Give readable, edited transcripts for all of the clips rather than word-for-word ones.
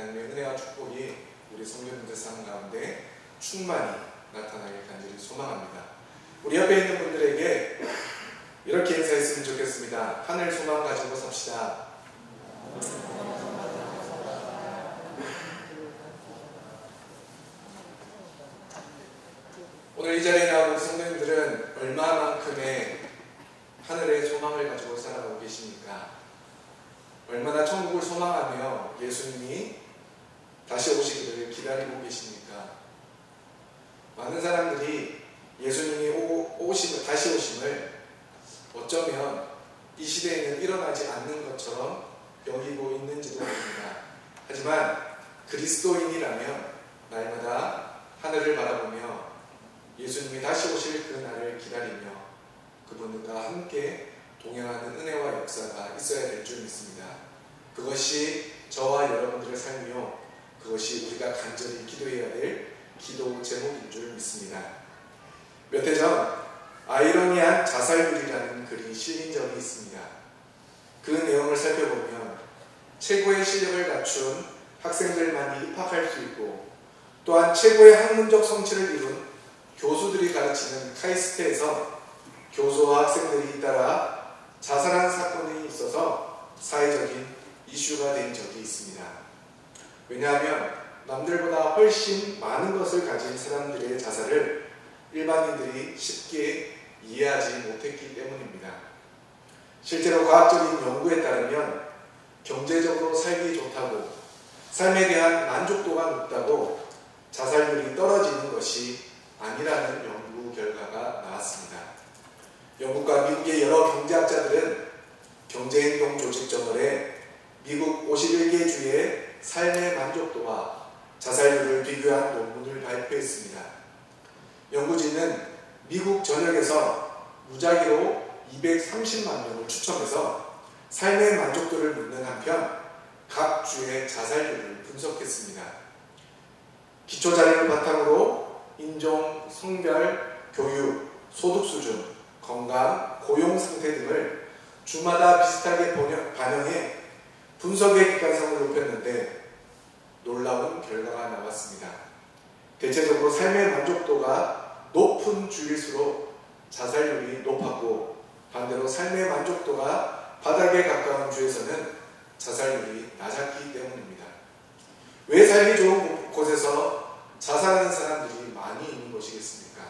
하나님의 은혜와 축복이 우리 성도님들 삶 가운데 충만히 나타나길 간절히 소망합니다. 우리 옆에 있는 분들에게 이렇게 인사했으면 좋겠습니다. 하늘 소망 가지고 삽시다. 오늘 이 자리에 나온 성도님들은 얼마만큼의 하늘의 소망을 가지고 살아가고 계십니까? 얼마나 천국을 소망하며 예수님이 다시 오시기를 기다리고 계십니까? 많은 사람들이 예수님이 다시 오심을 어쩌면 이 시대에는 일어나지 않는 것처럼 여기고 있는지도 모릅니다. 하지만 그리스도인이라면 날마다 하늘을 바라보며 예수님이 다시 오실 그 날을 기다리며 그분과 함께 동행하는 은혜와 역사가 있어야 될 줄 믿습니다. 그것이 저와 여러분들의 삶이요, 그것이 우리가 간절히 기도해야 될 기도 제목인 줄 믿습니다. 몇 해 전 아이러니한 자살률이라는 글이 실린 적이 있습니다. 그 내용을 살펴보면 최고의 실력을 갖춘 학생들만이 입학할 수 있고, 또한 최고의 학문적 성취를 이룬 교수들이 가르치는 카이스트에서 교수와 학생들이 잇따라 자살한 사건이 있어서 사회적인 이슈가 된 적이 있습니다. 왜냐하면 남들보다 훨씬 많은 것을 가진 사람들의 자살을 일반인들이 쉽게 이해하지 못했기 때문입니다. 실제로 과학적인 연구에 따르면 경제적으로 살기 좋다고, 삶에 대한 만족도가 높다고 자살률이 떨어지는 것이 아니라는 연구 결과가 나왔습니다. 영국과 미국의 여러 경제학자들은 경제행동조직저널에 미국 51개 주의 삶의 만족도와 자살률을 비교한 논문을 발표했습니다. 연구진은 미국 전역에서 무작위로 230만 명을 추첨해서 삶의 만족도를 묻는 한편 각 주의 자살률을 분석했습니다. 기초자료를 바탕으로 인종, 성별, 교육, 소득 수준, 건강, 고용 상태 등을 주마다 비슷하게 반영해 분석의 객관성을 높였는데 놀라운 결과가 나왔습니다. 대체적으로 삶의 만족도가 높은 주일수록 자살률이 높았고, 반대로 삶의 만족도가 바닥에 가까운 주에서는 자살률이 낮았기 때문입니다. 왜 살기 좋은 곳에서 자살하는 사람들이 많이 있는 것이겠습니까?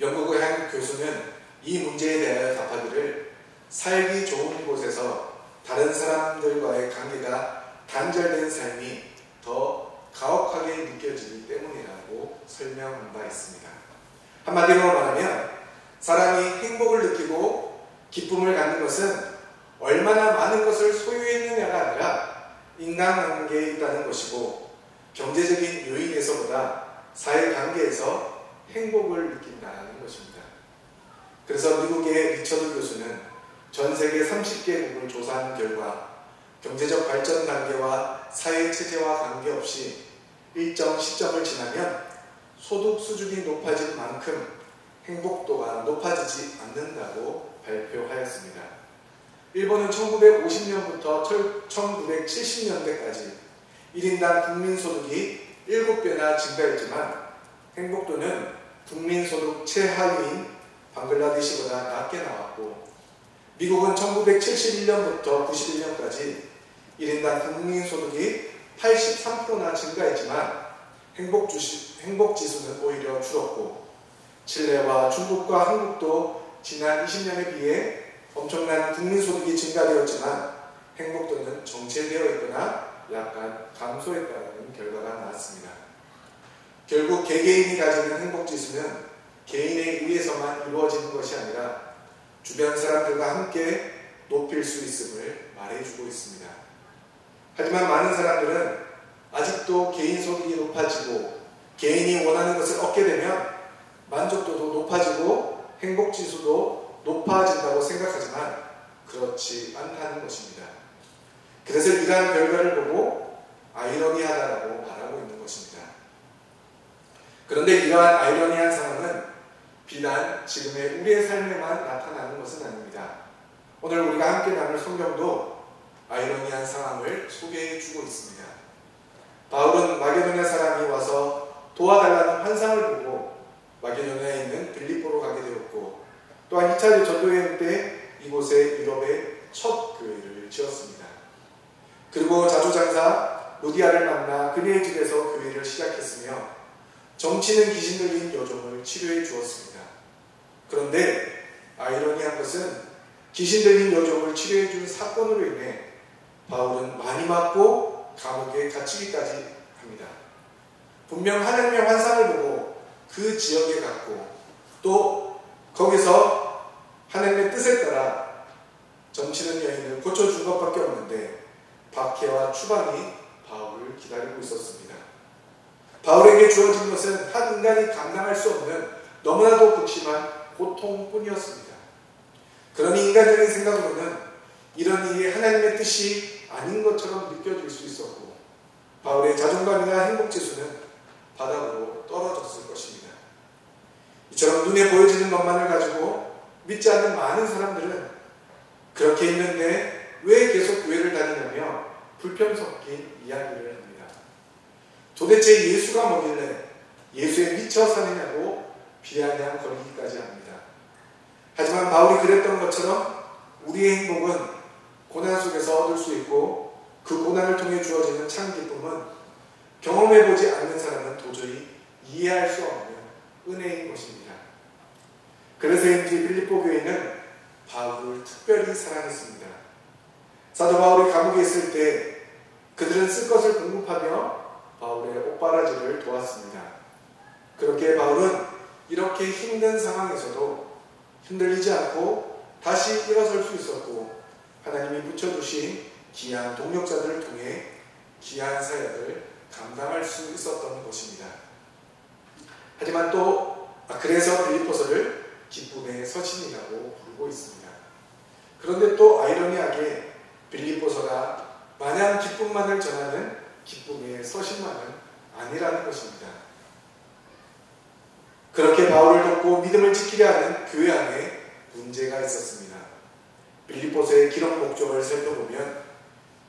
영국의 한 교수는 이 문제에 대하여 답하기를 살기 좋은 곳에서 다른 사람들과의 관계가 단절된 삶이 더 가혹하게 느껴지기 때문이라고 설명한 바 있습니다. 한마디로 말하면 사람이 행복을 느끼고 기쁨을 갖는 것은 얼마나 많은 것을 소유했느냐가 아니라 인간관계에 있다는 것이고, 경제적인 요인에서보다 사회관계에서 행복을 느낀다는 것입니다. 그래서 미국의 리처드 교수는 전 세계 30개국을 조사한 결과 경제적 발전 단계와 사회 체제와 관계없이 일정 시점을 지나면 소득 수준이 높아진 만큼 행복도가 높아지지 않는다고 발표하였습니다. 일본은 1950년부터 1970년대까지 1인당 국민소득이 7배나 증가했지만 행복도는 국민소득 최하위인 방글라데시보다 낮게 나왔고, 미국은 1971년부터 91년까지 1인당 국민소득이 83%나 증가했지만 행복지수는 오히려 줄었고, 칠레와 중국과 한국도 지난 20년에 비해 엄청난 국민소득이 증가되었지만 행복도는 정체되어 있거나 약간 감소했다는 결과가 나왔습니다. 결국 개개인이 가지는 행복지수는 개인에 의해서만 이루어지는 것이 아니라 주변 사람들과 함께 높일 수 있음을 말해주고 있습니다. 하지만 많은 사람들은 아직도 개인 소득이 높아지고 개인이 원하는 것을 얻게 되면 만족도도 높아지고 행복지수도 높아진다고 생각하지만 그렇지 않다는 것입니다. 그래서 이러한 결과를 보고 아이러니하다라고 말하고 있는 것입니다. 그런데 이러한 아이러니한 상황은 비단 지금의 우리의 삶에만 나타나는 것은 아닙니다. 오늘 우리가 함께 나눌 성경도 아이러니한 상황을 소개해 주고 있습니다. 바울은 마게도냐 사람이 와서 도와달라는 환상을 보고 마게도냐에 있는 빌립보로 가게 되었고, 또한 2차 전도여행 때 이곳에 유럽의 첫 교회를 지었습니다. 그리고 자주장사 루디아를 만나 그녀의 집에서 교회를 시작했으며 정치는 귀신 들린 여종을 치료해 주었습니다. 그런데 아이러니한 것은 귀신 들린 여종을 치료해 준 사건으로 인해 바울은 많이 맞고 감옥에 갇히기까지 합니다. 분명 하나님의 환상을 보고 그 지역에 갔고, 또 거기서 하나님의 뜻에 따라 점치는 여인을 고쳐준 것밖에 없는데 박해와 추방이 바울을 기다리고 있었습니다. 바울에게 주어진 것은 한 인간이 감당할 수 없는 너무나도 극심한 고통뿐이었습니다. 그러니 인간적인 생각으로는 이런 일이 하나님의 뜻이 아닌 것처럼 느껴질 수 있었고, 바울의 자존감이나 행복지수는 바닥으로 떨어졌을 것입니다. 이처럼 눈에 보여지는 것만을 가지고 믿지 않는 많은 사람들은 그렇게 있는데 왜 계속 교회를 다니냐며 불평 섞인 이야기를 합니다. 도대체 예수가 뭐길래 예수에 미쳐 사느냐고 비아냥거리기까지 합니다. 하지만 바울이 그랬던 것처럼 우리의 행복은 고난 속에서 얻을 수 있고, 그 고난을 통해 주어지는 참 기쁨은 경험해보지 않는 사람은 도저히 이해할 수 없는 은혜인 것입니다. 그래서인지 빌립보 교회는 바울을 특별히 사랑했습니다. 사도 바울이 감옥에 있을 때 그들은 쓸 것을 공급하며 바울의 옷바라지를 도왔습니다. 그렇게 바울은 이렇게 힘든 상황에서도 흔들리지 않고 다시 일어설 수 있었고, 하나님이 붙여주신 귀한 동력자들을 통해 귀한 사역을 감당할 수 있었던 것입니다. 하지만 또 그래서 빌립보서를 기쁨의 서신이라고 부르고 있습니다. 그런데 또 아이러니하게 빌립보서가 마냥 기쁨만을 전하는 기쁨의 서신만은 아니라는 것입니다. 그렇게 바울을 돕고 믿음을 지키려 하는 교회 안에 문제가 있었습니다. 빌립보서의 기록 목적을 살펴보면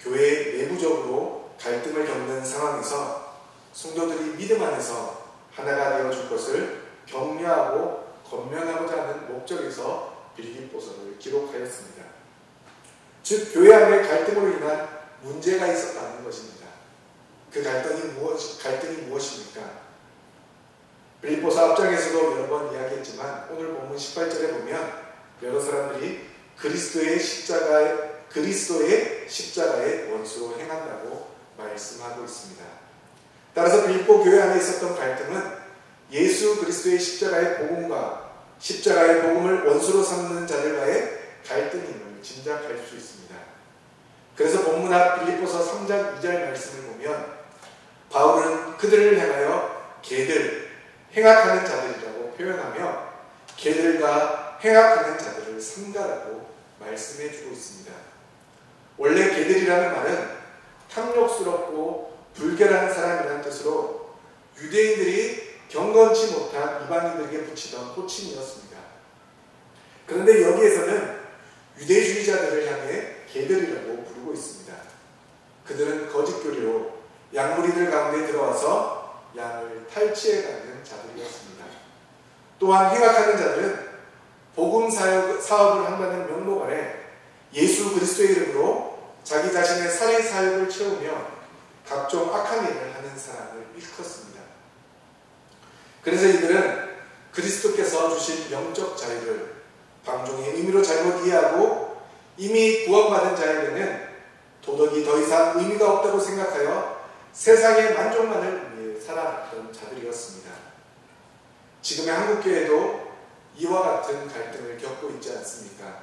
교회 내부적으로 갈등을 겪는 상황에서 성도들이 믿음 안에서 하나가 되어줄 것을 격려하고 건면하고자 하는 목적에서 빌립보서를 기록하였습니다. 즉 교회 안에 갈등으로 인한 문제가 있었다는 것입니다. 그 갈등이 무엇입니까? 빌립보서 앞장에서도 여러 번 이야기했지만 오늘 본문 18절에 보면 여러 사람들이 그리스도의 십자가의 원수로 행한다고 말씀하고 있습니다. 따라서 빌립보 교회 안에 있었던 갈등은 예수 그리스도의 십자가의 복음과 십자가의 복음을 원수로 삼는 자들과의 갈등임을 짐작할 수 있습니다. 그래서 본문 앞 빌립보서 3장 2절 말씀을 보면 바울은 그들을 향하여 개들, 행악하는 자들이라고 표현하며 개들과 행악하는 자들을 삼가라고 말씀해 주고 있습니다. 원래 개들이라는 말은 탐욕스럽고 불결한 사람이라는 뜻으로 유대인들이 경건치 못한 이방인들에게 붙이던 호칭이었습니다. 그런데 여기에서는 유대주의자들을 향해 개들이라고 부르고 있습니다. 그들은 거짓교리로 양무리들 가운데 들어와서 양을 탈취해가는 자들이었습니다. 또한 행악하는 자들은 복음 사업을 한다는 명목 아래 예수 그리스도의 이름으로 자기 자신의 살해 사역을 채우며 각종 악한 일을 하는 사람을 일컫습니다. 그래서 이들은 그리스도께서 주신 영적 자유를 방종의 의미로 잘못 이해하고 이미 구원받은 자에게는 도덕이 더 이상 의미가 없다고 생각하여 세상의 만족만을 위해 살아갔던 자들이었습니다. 지금의 한국교회도 이와 같은 갈등을 겪고 있지 않습니까?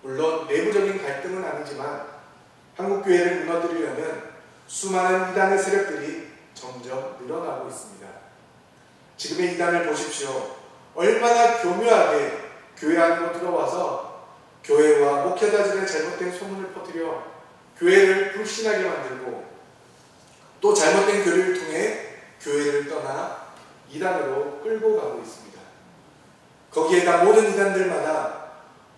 물론 내부적인 갈등은 아니지만 한국교회를 무너뜨리려면 수많은 이단의 세력들이 점점 늘어나고 있습니다. 지금의 이단을 보십시오. 얼마나 교묘하게 교회 안으로 들어와서 교회와 목회자들의 잘못된 소문을 퍼뜨려 교회를 불신하게 만들고 또 잘못된 교리를 통해 교회를 떠나 이단으로 끌고 가고 있습니다. 거기에다 모든 이단들마다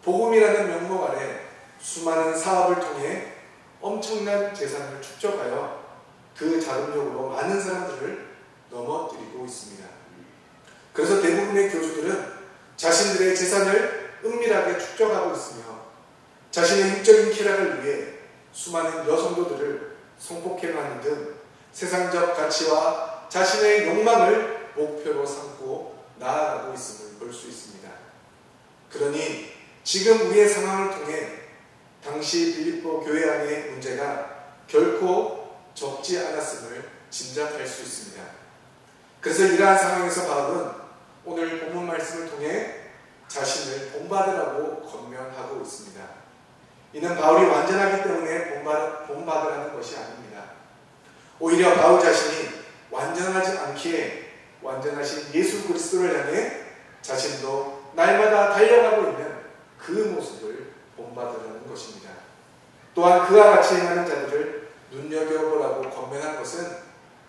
복음이라는 명목 아래 수많은 사업을 통해 엄청난 재산을 축적하여 그 자금력으로 많은 사람들을 넘어뜨리고 있습니다. 그래서 대부분의 교주들은 자신들의 재산을 은밀하게 축적하고 있으며 자신의 육적인 쾌락을 위해 수많은 여성도들을 성폭행하는 등 세상적 가치와 자신의 욕망을 목표로 삼고 나아가고 있음을 볼 수 있습니다. 그러니 지금 우리의 상황을 통해 당시 빌립보 교회 안의 문제가 결코 적지 않았음을 짐작할 수 있습니다. 그래서 이러한 상황에서 바울은 오늘 본문 말씀을 통해 자신을 본받으라고 권면하고 있습니다. 이는 바울이 완전하기 때문에 본받으라는 것이 아닙니다. 오히려 바울 자신이 완전하지 않기에 완전하신 예수 그리스도를 향해 자신도 날마다 달려가고 있는 그 모습을 본받으라는 것입니다. 또한 그와 같이 행하는 자들을 눈여겨보라고 권면한 것은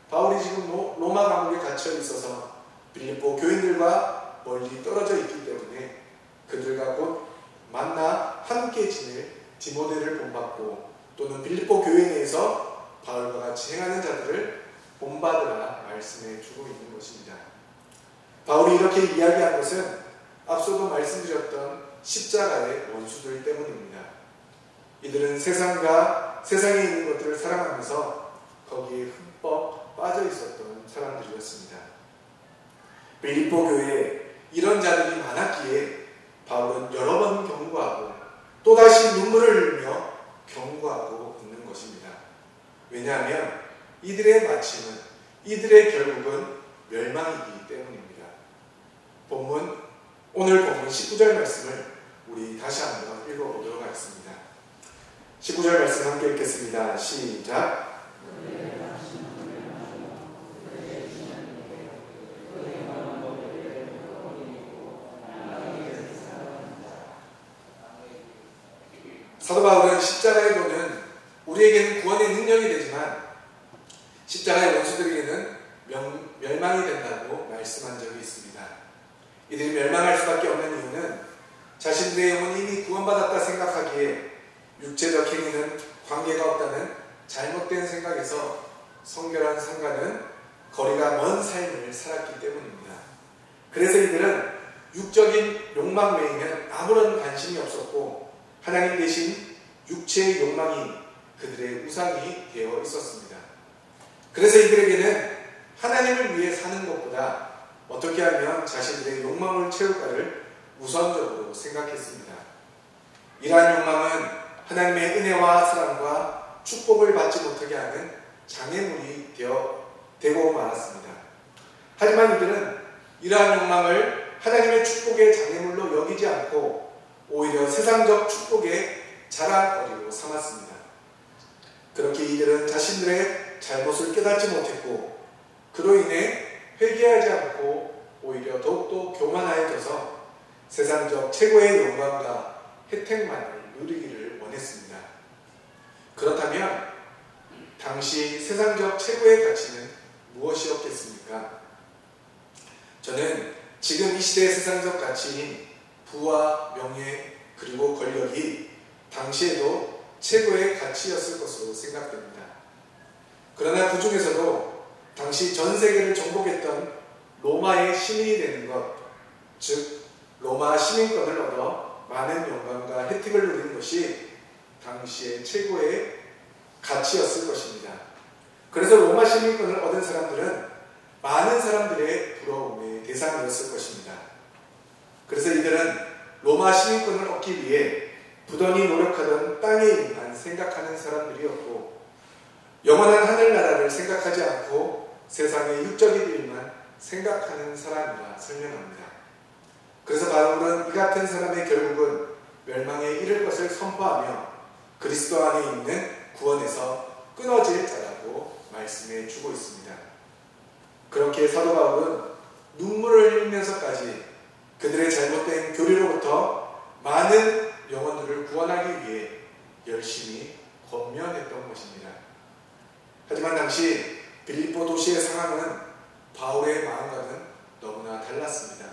바울이 지금 로마 감옥에 갇혀 있어서 빌립보 교인들과 멀리 떨어져 있기 때문에 그들과 곧 만나 함께 지낼 디모데를 본받고 또는 빌립보 교회 내에서 바울과 같이 행하는 자들을 본받으라 말씀해 주고 있는 것입니다. 바울이 이렇게 이야기한 것은 앞서도 말씀드렸던 십자가의 원수들 때문입니다. 이들은 세상과 세상에 있는 것들을 사랑하면서 거기에 흠뻑 빠져 있었던 사람들이었습니다. 빌립보 교회에 이런 자들이 많았기에 바울은 여러 번 경고하고 또다시 눈물을 흘리며 경고하고 있는 것입니다. 왜냐하면 이들의 마침은, 이들의 결국은 멸망이기 때문입니다. 오늘 본문 19절 말씀을 우리 다시 한번 읽어보도록 하겠습니다. 19절 말씀 함께 읽겠습니다. 시작. 사도 바울은 십자가의 도는 우리에게는 구원의 능력이 되지만 십자가의 원수들에게는 멸망이 된다고 말씀한 적이 있습니다. 이들이 멸망할 수밖에 없는 이유는 자신들의 영혼이 이미 구원받았다 생각하기에 육체적 행위는 관계가 없다는 잘못된 생각에서 성결한 상과는 거리가 먼 삶을 살았기 때문입니다. 그래서 이들은 육적인 욕망 외에는 아무런 관심이 없었고 하나님 대신 육체의 욕망이 그들의 우상이 되어 있었습니다. 그래서 이들에게는 하나님을 위해 사는 것보다 어떻게 하면 자신들의 욕망을 채울까를 우선적으로 생각했습니다. 이러한 욕망은 하나님의 은혜와 사랑과 축복을 받지 못하게 하는 장애물이 되고 말았습니다. 하지만 이들은 이러한 욕망을 하나님의 축복의 장애물로 여기지 않고 오히려 세상적 축복의 자랑거리로 삼았습니다. 그렇게 이들은 자신들의 잘못을 깨닫지 못했고 그로 인해 회개하지 않고 오히려 더욱더 교만하여져서 세상적 최고의 영광과 혜택만을 누리기를 원했습니다. 그렇다면 당시 세상적 최고의 가치는 무엇이었겠습니까? 저는 지금 이 시대의 세상적 가치인 부와 명예 그리고 권력이 당시에도 최고의 가치였을 것으로 생각됩니다. 그러나 그 중에서도 당시 전 세계를 정복했던 로마의 시민이 되는 것, 즉 로마 시민권을 얻어 많은 영광과 혜택을 누리는 것이 당시의 최고의 가치였을 것입니다. 그래서 로마 시민권을 얻은 사람들은 많은 사람들의 부러움의 대상이었을 것입니다. 그래서 이들은 로마 시민권을 얻기 위해 부단히 노력하던 땅의 일만 생각하는 사람들이었고 영원한 하늘나라를 생각하지 않고 세상의 육적인 일만 생각하는 사람이라 설명합니다. 그래서 바울은 이 같은 사람의 결국은 멸망에 이를 것을 선포하며 그리스도 안에 있는 구원에서 끊어질 자라고 말씀해 주고 있습니다. 그렇게 사도 바울은 눈물을 흘리면서까지 그들의 잘못된 교리로부터 많은 영혼들을 구원하기 위해 열심히 권면했던 것입니다. 하지만 당시 빌립보 도시의 상황은 바울의 마음과는 너무나 달랐습니다.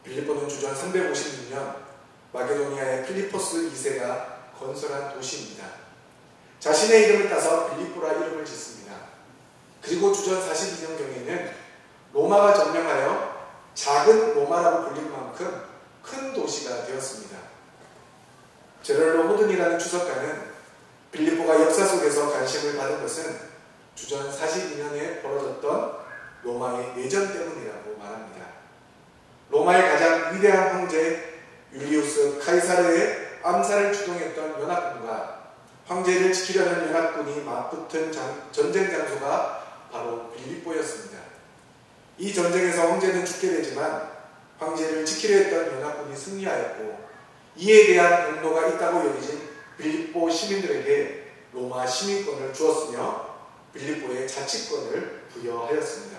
빌립보는 주전 356년 마게도니아의 필리포스 2세가 건설한 도시입니다. 자신의 이름을 따서 빌립보라 이름을 짓습니다. 그리고 주전 42년경에는 로마가 점령하여 작은 로마라고 불릴 만큼 큰 도시가 되었습니다. 제럴로 호든이라는 주석가는 빌립보가 역사 속에서 관심을 받은 것은 주전 42년에 벌어졌던 로마의 내전 때문이라고 말합니다. 로마의 가장 위대한 황제 율리우스 카이사르의 암살을 주동했던 연합군과 황제를 지키려는 연합군이 맞붙은 전쟁 장소가 바로 빌립보였습니다. 이 전쟁에서 황제는 죽게 되지만 황제를 지키려 했던 연합군이 승리하였고, 이에 대한 공로가 있다고 여겨진 빌립보 시민들에게 로마 시민권을 주었으며 빌립보에 자치권을 부여하였습니다.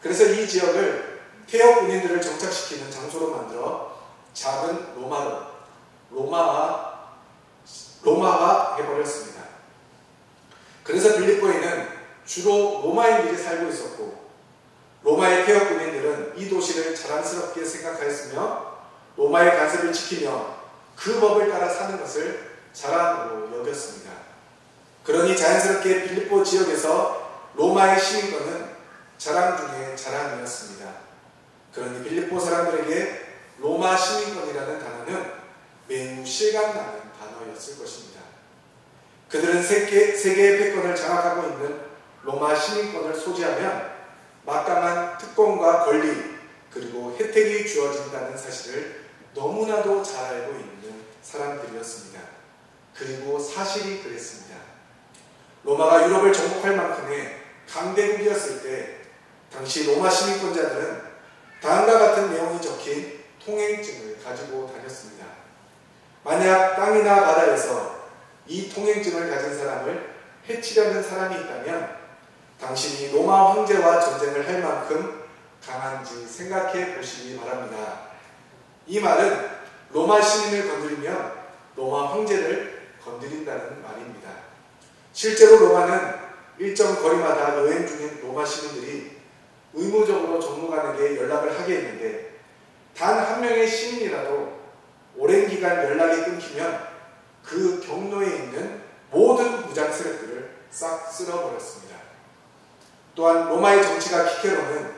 그래서 이 지역을 퇴역 군인들을 정착시키는 장소로 만들어 작은 로마화 해버렸습니다. 그래서 빌립보에는 주로 로마인들이 살고 있었고, 로마의 퇴역 군인들은 이 도시를 자랑스럽게 생각하였으며 로마의 간섭을 지키며 그 법을 따라 사는 것을 자랑으로 여겼습니다. 그러니 자연스럽게 빌립보 지역에서 로마의 시민권은 자랑 중에 자랑이었습니다. 그러니 빌립보 사람들에게 로마 시민권이라는 단어는 매우 실감나는 단어였을 것입니다. 그들은 세계의 패권을 장악하고 있는 로마 시민권을 소지하면 막강한 특권과 권리 그리고 혜택이 주어진다는 사실을 너무나도 잘 알고 있는 사람들이었습니다. 그리고 사실이 그랬습니다. 로마가 유럽을 정복할 만큼의 강대국이었을 때 당시 로마 시민권자들은 다음과 같은 내용이 적힌 통행증을 가지고 다녔습니다. 만약 땅이나 바다에서 이 통행증을 가진 사람을 해치려는 사람이 있다면 당신이 로마 황제와 전쟁을 할 만큼 강한지 생각해 보시기 바랍니다. 이 말은 로마 시민을 건드리면 로마 황제를 건드린다는 말입니다. 실제로 로마는 일정 거리마다 여행 중인 로마 시민들이 의무적으로 정무관에게 연락을 하게 했는데, 단 한 명의 시민이라도 오랜 기간 연락이 끊기면 그 경로에 있는 모든 무장 세력들을 싹 쓸어버렸습니다. 또한 로마의 정치가 기캐로는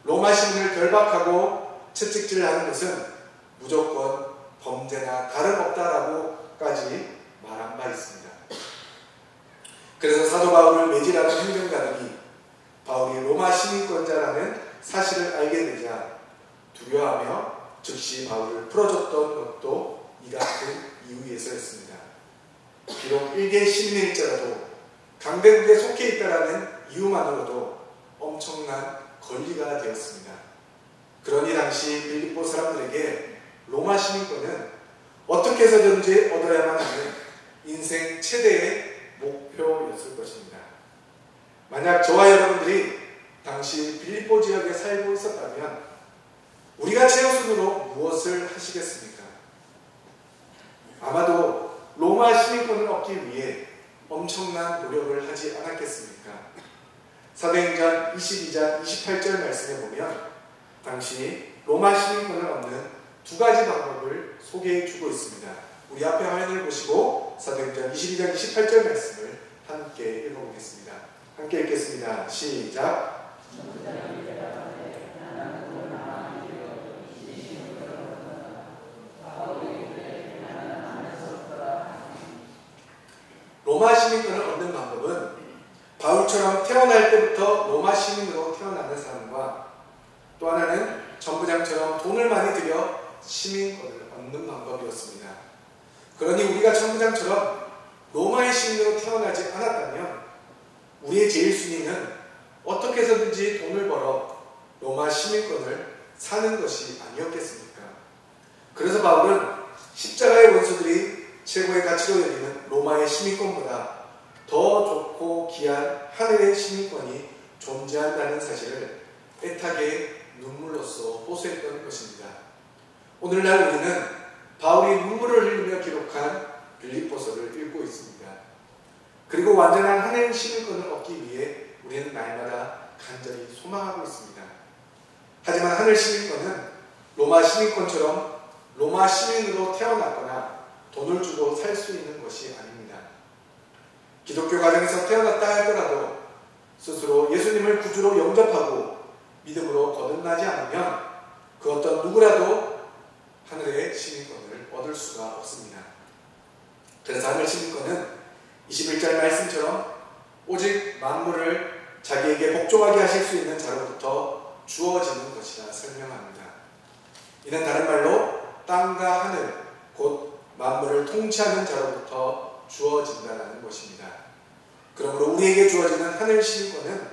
로마 시민을 결박하고 채찍질하는 것은 무조건 범죄나 다름없다라고까지 말한 바 있습니다. 그래서 사도 바울을 매질하는 행정가들이 바울이 로마 시민권자라는 사실을 알게 되자 두려워하며 즉시 바울을 풀어줬던 것도 이 같은 이유에서였습니다. 비록 일개 시민일지라도 강대국에 속해 있다라는 이유만으로도 엄청난 권리가 되었습니다. 그러니 당시 빌립보 사람들에게 로마 시민권은 어떻게 해서든지 얻어야만 하는 인생 최대의 목표였을 것입니다. 만약 저와 여러분들이 당시 빌립보 지역에 살고 있었다면 우리가 최우선으로 무엇을 하시겠습니까? 아마도 로마 시민권을 얻기 위해 엄청난 노력을 하지 않았겠습니까? 사도행전 22장 28절 말씀에 보면 당시 로마 시민권을 얻는 두 가지 방법을 소개해 주고 있습니다. 우리 앞에 화면을 보시고 사도행전 22장 28절 말씀을 함께 읽어보겠습니다. 함께 읽겠습니다. 시작. 로마 시민권을 얻는 방법은 바울처럼 태어날 때부터 로마 시민으로 태어나는 사람과 또 하나는 전부장처럼 돈을 많이 들여 시민권을 얻는 방법이었습니다. 그러니 우리가 전부장처럼 로마의 시민으로 태어나지 않았다면 우리의 제일 순위는 어떻게 해서든지 돈을 벌어 로마 시민권을 사는 것이 아니었겠습니까? 그래서 바울은 십자가의 원수들이 최고의 가치로 여기는 로마의 시민권보다 더 좋고 귀한 하늘의 시민권이 존재한다는 사실을 애타게 눈물로써 호소했던 것입니다. 오늘날 우리는 바울이 눈물을 흘리며 기록한 빌립보서를 읽고 있습니다. 그리고 완전한 하나님 시민권을 얻기 위해 우리는 날마다 간절히 소망하고 있습니다. 하지만 하늘 시민권은 로마 시민권처럼 로마 시민으로 태어났거나 돈을 주고 살 수 있는 것이 아닙니다. 기독교 가정에서 태어났다 할지라도 스스로 예수님을 구주로 영접하고 믿음으로 거듭나지 않으면 그 어떤 누구라도 하늘의 시민권을 얻을 수가 없습니다. 그래서 하늘 시민권은 21절 말씀처럼 오직 만물을 자기에게 복종하게 하실 수 있는 자로부터 주어지는 것이라 설명합니다. 이는 다른 말로 땅과 하늘, 곧 만물을 통치하는 자로부터 주어진다는 것입니다. 그러므로 우리에게 주어지는 하늘 시민권은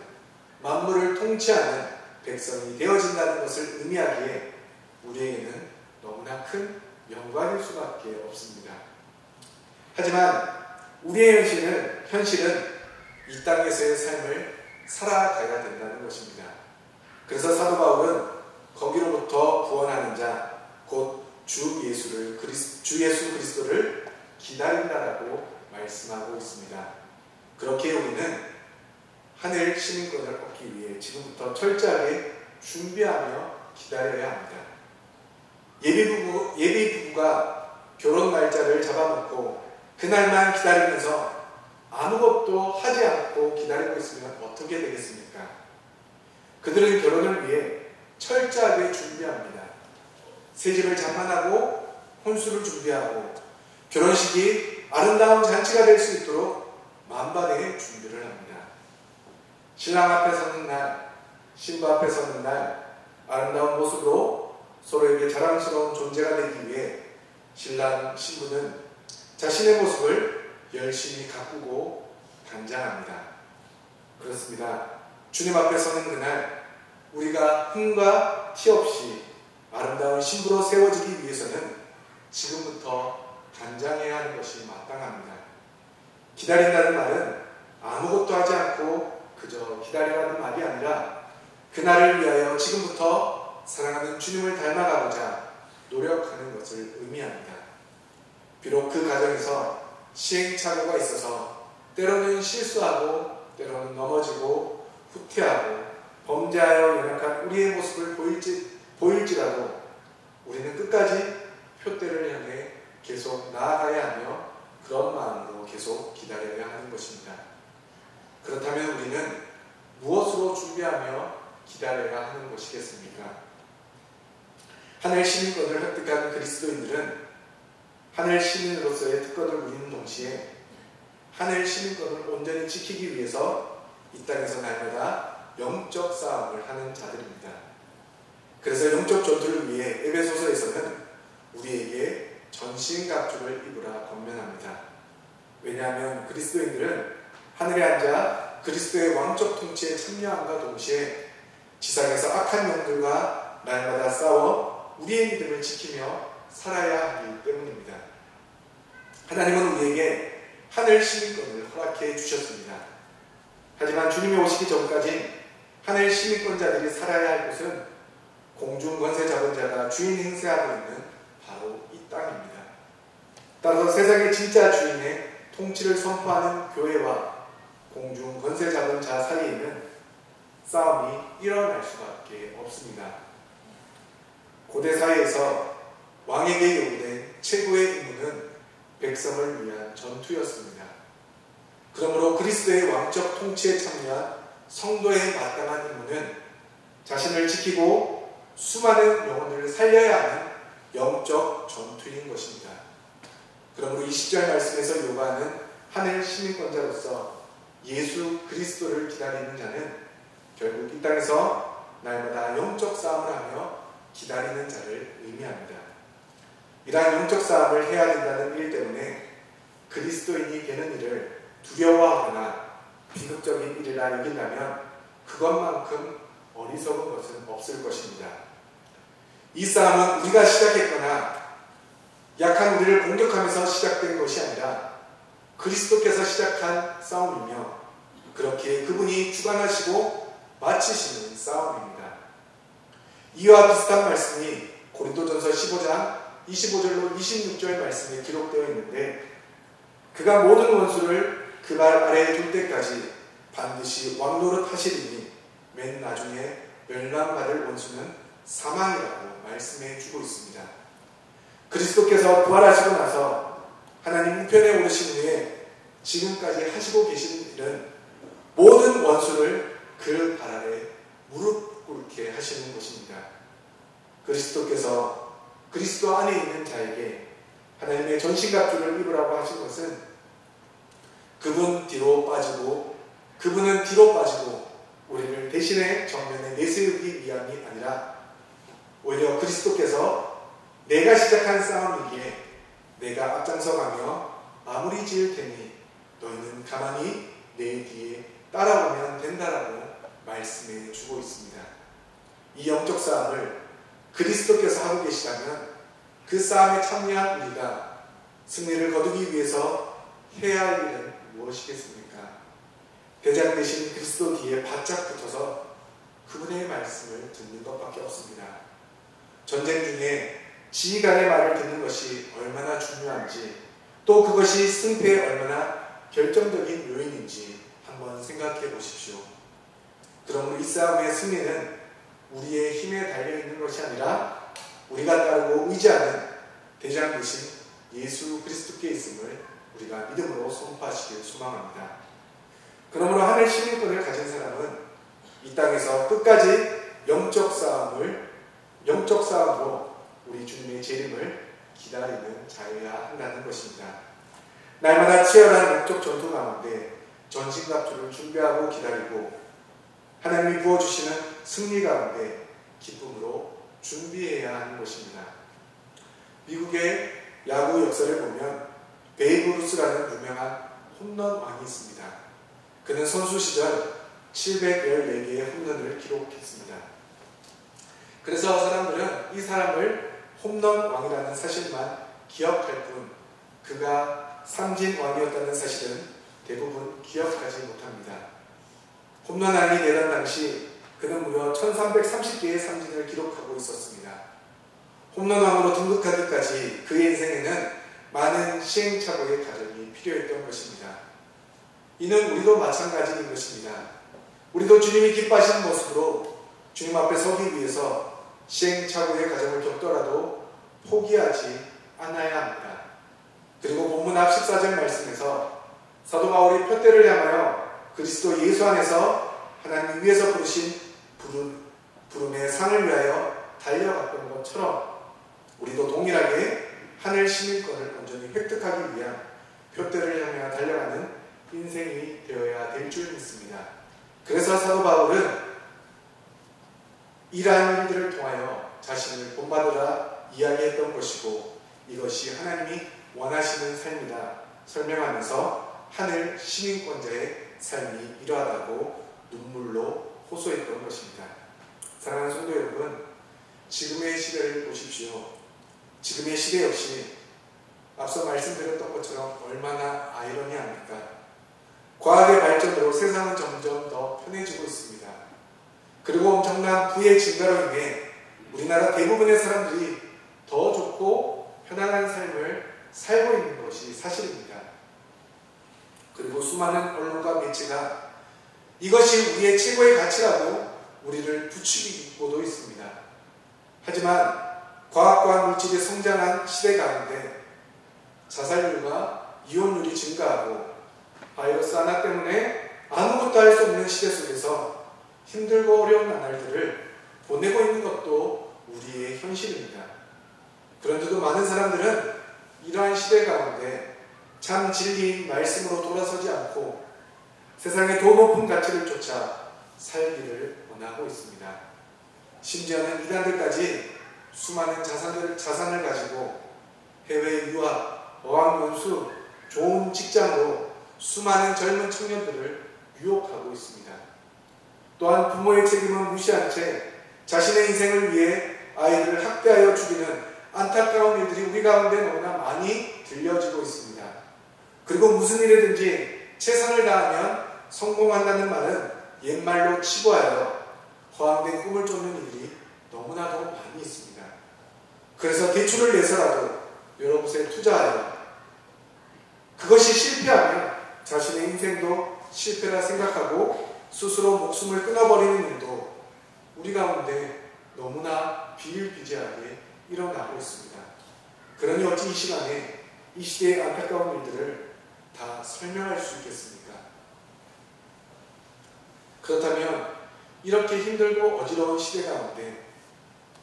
만물을 통치하는 백성이 되어진다는 것을 의미하기에 우리에게는 너무나 큰 영광일 수밖에 없습니다. 하지만 우리의 현실은 이 땅에서의 삶을 살아가야 된다는 것입니다. 그래서 사도 바울은 거기로부터 구원하는 자, 곧 주 예수 그리스도를 기다린다라고 말씀하고 있습니다. 그렇게 우리는 하늘 시민권을 얻기 위해 지금부터 철저하게 준비하며 기다려야 합니다. 예비 부부가 결혼 날짜를 잡아놓고 그날만 기다리면서 아무것도 하지 않고 기다리고 있으면 어떻게 되겠습니까? 그들은 결혼을 위해 철저하게 준비합니다. 새집을 장만하고 혼수를 준비하고 결혼식이 아름다운 잔치가 될 수 있도록 만반의 준비를 합니다. 신랑 앞에 서는 날, 신부 앞에 서는 날 아름다운 모습으로 서로에게 자랑스러운 존재가 되기 위해 신랑, 신부는 자신의 모습을 열심히 가꾸고 단장합니다. 그렇습니다. 주님 앞에 서는 그날 우리가 흠과 티 없이 아름다운 신부로 세워지기 위해서는 지금부터 단장해야 하는 것이 마땅합니다. 기다린다는 말은 아무것도 하지 않고 그저 기다려라는 말이 아니라 그날을 위하여 지금부터 사랑하는 주님을 닮아가고자 노력하는 것을 의미합니다. 비록 그 과정에서 시행착오가 있어서 때로는 실수하고 때로는 넘어지고 후퇴하고 범죄하여 연약한 우리의 모습을 보일지라도 우리는 끝까지 표대를 향해 계속 나아가야 하며 그런 마음으로 계속 기다려야 하는 것입니다. 그렇다면 우리는 무엇으로 준비하며 기다려야 하는 것이겠습니까? 하늘 시민권을 획득한 그리스도인들은 하늘 시민으로서의 특권을 누리는 동시에 하늘 시민권을 온전히 지키기 위해서 이 땅에서 날마다 영적 싸움을 하는 자들입니다. 그래서 영적 전투를 위해 에베소서에서는 우리에게 전신갑주를 입으라 권면합니다. 왜냐하면 그리스도인들은 하늘에 앉아 그리스도의 왕적 통치에 참여함과 동시에 지상에서 악한 영들과 날마다 싸워 우리의 믿음을 지키며 살아야 하기 때문입니다. 하나님은 우리에게 하늘 시민권을 허락해 주셨습니다. 하지만 주님이 오시기 전까지 하늘 시민권자들이 살아야 할 곳은 공중 권세 잡은 자가 주인 행세하고 있는 바로 이 땅입니다. 따라서 세상의 진짜 주인의 통치를 선포하는 교회와 공중 권세 잡은 자 사이에는 싸움이 일어날 수밖에 없습니다. 고대 사회에서 왕에게 요구된 최고의 임무는 백성을 위한 전투였습니다. 그러므로 그리스도의 왕적 통치에 참여한 성도의 마땅한 임무는 자신을 지키고 수많은 영혼들을 살려야 하는 영적 전투인 것입니다. 그러므로 20절 말씀에서 요구하는 하늘 시민권자로서 예수 그리스도를 기다리는 자는 결국 이 땅에서 날마다 영적 싸움을 하며 기다리는 자를 의미합니다. 이러한 영적 싸움을 해야 된다는 일 때문에 그리스도인이 되는 일을 두려워하거나 비극적인 일이라 여긴다면 그것만큼 어리석은 것은 없을 것입니다. 이 싸움은 우리가 시작했거나 약한 우리를 공격하면서 시작된 것이 아니라 그리스도께서 시작한 싸움이며 그렇게 그분이 주관하시고 마치시는 싸움입니다. 이와 비슷한 말씀이 고린도전서 15장 25절로 26절 말씀에 기록되어 있는데 그가 모든 원수를 그 발 아래에 둘 때까지 반드시 왕노릇 하시리니 맨 나중에 멸망받을 원수는 사망이라고 말씀해 주고 있습니다. 그리스도께서 부활하시고 나서 하나님 우편에 오르신 후에 지금까지 하시고 계신 일은 모든 원수를 그 발 아래 무릎 꿇게 하시는 것입니다. 그리스도께서 그리스도 안에 있는 자에게 하나님의 전신갑주를 입으라고 하신 것은 그분은 뒤로 빠지고 우리를 대신에 정면에 내세우기 위함이 아니라 오히려 그리스도께서 내가 시작한 싸움이기에 내가 앞장서가며 마무리 지을 테니 너희는 가만히 내 뒤에 따라오면 된다라고 말씀해 주고 있습니다. 이 영적 싸움을 그리스도께서 하고 계시다면 그 싸움에 참여한 우리가 승리를 거두기 위해서 해야 할 일은 무엇이겠습니까? 대장 되신 그리스도 뒤에 바짝 붙어서 그분의 말씀을 듣는 것밖에 없습니다. 전쟁 중에 지휘관의 말을 듣는 것이 얼마나 중요한지, 또 그것이 승패에 얼마나 결정적인 요인인지 한번 생각해 보십시오. 그러므로 이 싸움의 승리는 우리의 힘에 달려있는 것이 아니라 우리가 따르고 의지하는 대장 되신 예수 그리스도께 있음을 우리가 믿음으로 선포하시길 소망합니다. 그러므로 하늘 시민권을 가진 사람은 이 땅에서 끝까지 영적 싸움으로 우리 주님의 재림을 기다리는 자여야 한다는 것입니다. 날마다 치열한 영적 전투 가운데 전신갑주를 준비하고 기다리고 하나님이 부어주시는 승리 가운데 기쁨으로 준비해야 하는 것입니다. 미국의 야구 역사를 보면 베이브 루스라는 유명한 홈런 왕이 있습니다. 그는 선수 시절 714개의 홈런을 기록했습니다. 그래서 사람들은 이 사람을 홈런 왕이라는 사실만 기억할 뿐 그가 삼진 왕이었다는 사실은 대부분 기억하지 못합니다. 홈런 왕이 되던 당시 그는 무려 1330개의 삼진을 기록하고 있었습니다. 홈런 왕으로 등극하기까지 그의 인생에는 많은 시행착오의 과정이 필요했던 것입니다. 이는 우리도 마찬가지인 것입니다. 우리도 주님이 기뻐하시는 모습으로 주님 앞에 서기 위해서 시행착오의 과정을 겪더라도 포기하지 않아야 합니다. 그리고 본문 앞 14절 말씀에서 사도 바울이 표대를 향하여 그리스도 예수 안에서 하나님 위에서 부르신 부름의 상을 위하여 달려갔던 것처럼 우리도 동일하게 하늘 시민권을 온전히 획득하기 위한 표대를 향하여 달려가는 인생이 되어야 될 줄 믿습니다. 그래서 사도 바울은 이러한 일들을 통하여 자신을 본받으라 이야기했던 것이고 이것이 하나님이 원하시는 삶이다 설명하면서 하늘 시민권자의 삶이 이러하다고 눈물로 호소했던 것입니다. 사랑하는 성도 여러분, 지금의 시대를 보십시오. 지금의 시대 역시 앞서 말씀드렸던 것처럼 얼마나 아이러니합니까? 과학의 발전으로 세상은 점점 더 편해지고 있습니다. 그리고 엄청난 부의 증가로 인해 우리나라 대부분의 사람들이 더 좋고 편안한 삶을 살고 있는 것이 사실입니다. 그리고 수많은 언론과 매체가 이것이 우리의 최고의 가치라고 우리를 부추기고도 있습니다. 하지만 과학과 물질이 성장한 시대 가운데 자살률과 이혼율이 증가하고 바이러스 하나 때문에 아무것도 할 수 없는 시대 속에서 힘들고 어려운 나날들을 보내고 있는 것도 우리의 현실입니다. 그런데도 많은 사람들은 이러한 시대 가운데 참 진리인 말씀으로 돌아서지 않고 세상의 더 높은 가치를 쫓아 살기를 원하고 있습니다. 심지어는 이단들까지 수많은 자산을 가지고 해외 유학, 어학연수, 좋은 직장으로 수많은 젊은 청년들을 유혹하고 있습니다. 또한 부모의 책임은 무시한 채 자신의 인생을 위해 아이들을 학대하여 죽이는 안타까운 일들이 우리 가운데 너무나 많이 들려지고 있습니다. 그리고 무슨 일이든지 최선을 다하면 성공한다는 말은 옛말로 치부하여 허황된 꿈을 쫓는 일이 너무나도 많이 있습니다. 그래서 대출을 내서라도 여러 곳에 투자하여 그것이 실패하면 자신의 인생도 실패라 생각하고 스스로 목숨을 끊어버리는 일도 우리 가운데 너무나 비일비재하게 일어나고 있습니다. 그러니 어찌 이 시간에 이 시대의 안타까운 일들을 다 설명할 수 있겠습니까? 그렇다면 이렇게 힘들고 어지러운 시대 가운데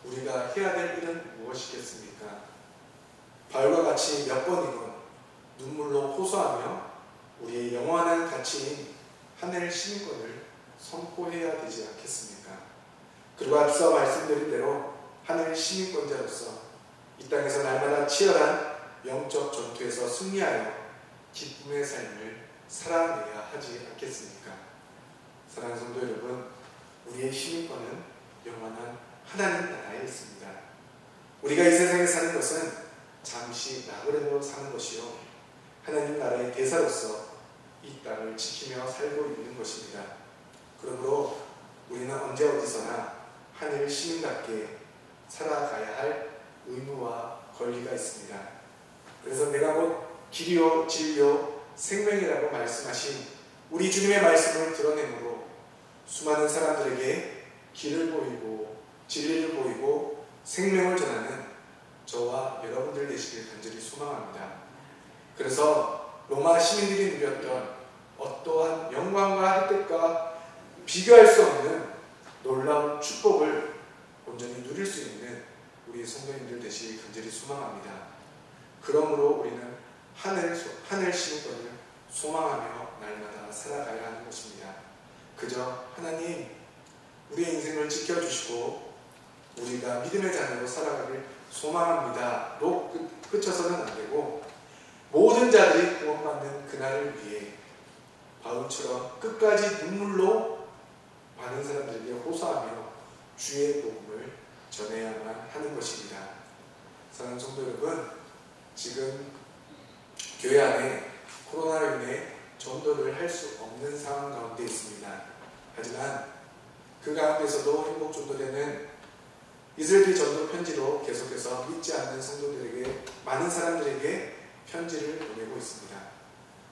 우리가 해야 될 일은 무엇이겠습니까? 바울과 같이 몇 번이건 눈물로 호소하며 우리의 영원한 가치인 하늘 시민권을 선포해야 되지 않겠습니까? 그리고 앞서 말씀드린 대로 하늘 시민권자로서 이 땅에서 날마다 치열한 영적 전투에서 승리하여 기쁨의 삶을 살아내야 하지 않겠습니까? 사랑하는 성도 여러분, 우리의 시민권은 영원한 하나님 나라에 있습니다. 우리가 이 세상에 사는 것은 잠시 나그네로 사는 것이요, 하나님 나라의 대사로서 이 땅을 지키며 살고 있는 것입니다. 그러므로 우리는 언제 어디서나 하늘 시민답게 살아가야 할 의무와 권리가 있습니다. 그래서 내가 곧 길이요 진리요 생명이라고 말씀하신 우리 주님의 말씀을 드러내므로 수많은 사람들에게 길을 보이고 진리를 보이고 생명을 전하는 저와 여러분들 되시길 간절히 소망합니다. 그래서 로마 시민들이 누렸던 어떠한 영광과 혜택과 비교할 수 없는 놀라운 축복을 온전히 누릴 수 있는 우리 성도님들 되시길 간절히 소망합니다. 그러므로 우리는 하늘 시민권을 소망하며 날마다 살아가야 하는 것입니다. 그저 하나님 우리의 인생을 지켜주시고 우리가 믿음의 자녀로 살아가길 소망합니다로 그쳐서는 안 되고, 모든 자들이 구원받는 그날을 위해 바울처럼 끝까지 눈물로 많은 사람들에게 호소하며 주의 복음을 전해야만 하는 것입니다. 사랑하는 성도 여러분, 지금 교회 안에 코로나로 인해 전도를 할 수 없는 상황 가운데 있습니다. 하지만 그 가운데서도 행복 전도되는 이슬비 전도 편지로 계속해서 믿지 않는 성도들에게, 많은 사람들에게 편지를 보내고 있습니다.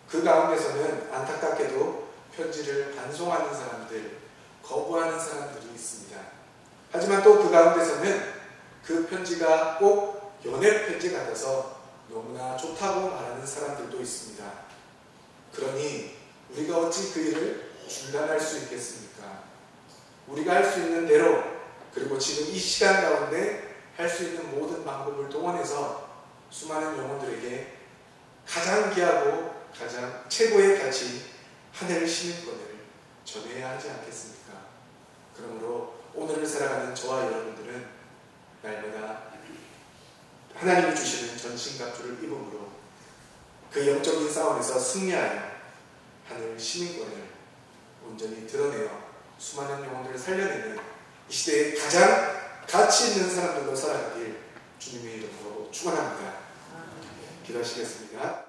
그 가운데서는 안타깝게도 편지를 반송하는 사람들, 거부하는 사람들이 있습니다. 하지만 또 그 가운데서는 그 편지가 꼭 연애 편지 같아서 너무나 좋다고 말하는 사람들도 있습니다. 그러니 우리가 어찌 그 일을 중단할 수 있겠습니까? 우리가 할 수 있는 대로, 그리고 지금 이 시간 가운데 할 수 있는 모든 방법을 동원해서 수많은 영혼들에게 가장 귀하고 가장 최고의 가치 하늘 시민권을 전해야 하지 않겠습니까? 그러므로 오늘을 살아가는 저와 여러분들은 날마다 하나님이 주시는 전신갑주를 입음으로 그 영적인 싸움에서 승리하여 하늘 시민권을 온전히 드러내어 수많은 영혼들을 살려내는 이 시대에 가장 가치 있는 사람들로 살아가길 주님의 이름으로 축원합니다. 기도하시겠습니다.